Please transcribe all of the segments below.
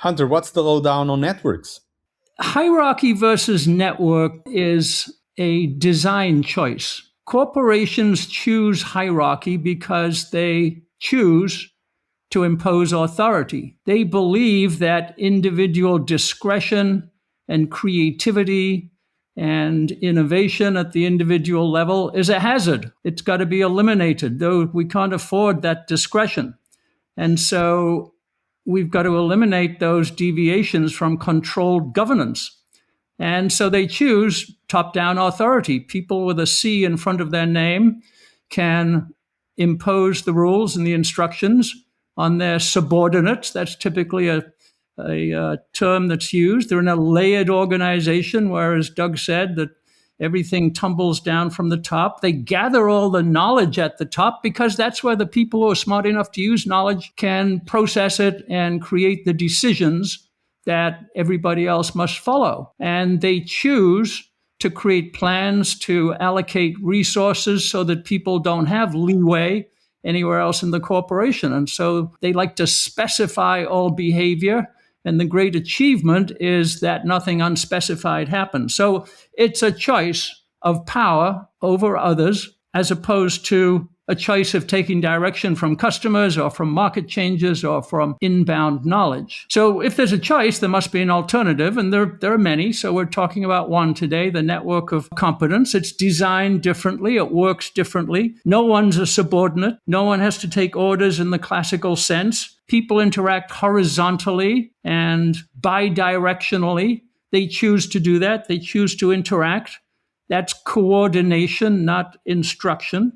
Hunter, what's the lowdown on networks? Hierarchy versus network is a design choice. Corporations choose hierarchy because they choose to impose authority. They believe that individual discretion and creativity and innovation at the individual level is a hazard. It's got to be eliminated, though we can't afford that discretion. And so we've got to eliminate those deviations from controlled governance. And so they choose top-down authority. People with a C in front of their name can impose the rules and the instructions on their subordinates. That's typically a term that's used. They're in a layered organization where, as Doug said, that everything tumbles down from the top. They gather all the knowledge at the top because that's where the people who are smart enough to use knowledge can process it and create the decisions that everybody else must follow. And they choose to create plans to allocate resources so that people don't have leeway anywhere else in the corporation. And so they like to specify all behavior. And the great achievement is that nothing unspecified happens. So it's a choice of power over others as opposed to a choice of taking direction from customers or from market changes or from inbound knowledge. So if there's a choice, there must be an alternative, and there are many. So we're talking about one today, the network of competence. It's designed differently. It works differently. No one's a subordinate. No one has to take orders in the classical sense. People interact horizontally and bidirectionally. They choose to do that. They choose to interact. That's coordination, not instruction.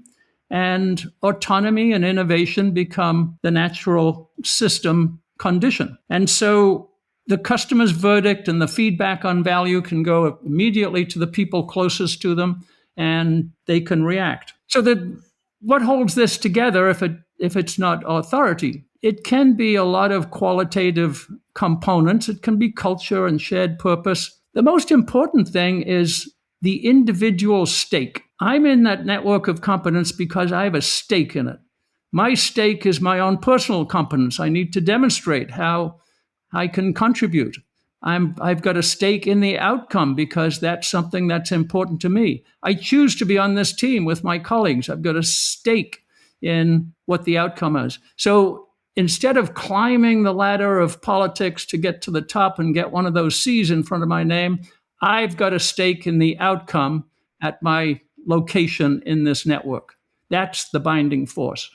And autonomy and innovation become the natural system condition. And so the customer's verdict and the feedback on value can go immediately to the people closest to them, and they can react. So what holds this together if it's not authority? It can be a lot of qualitative components. It can be culture and shared purpose. The most important thing is the individual stake. I'm in that network of competence because I have a stake in it. My stake is my own personal competence. I need to demonstrate how I can contribute. I've got a stake in the outcome because that's something that's important to me. I choose to be on this team with my colleagues. I've got a stake in what the outcome is. So instead of climbing the ladder of politics to get to the top and get one of those C's in front of my name, I've got a stake in the outcome at my location in this network. That's the binding force.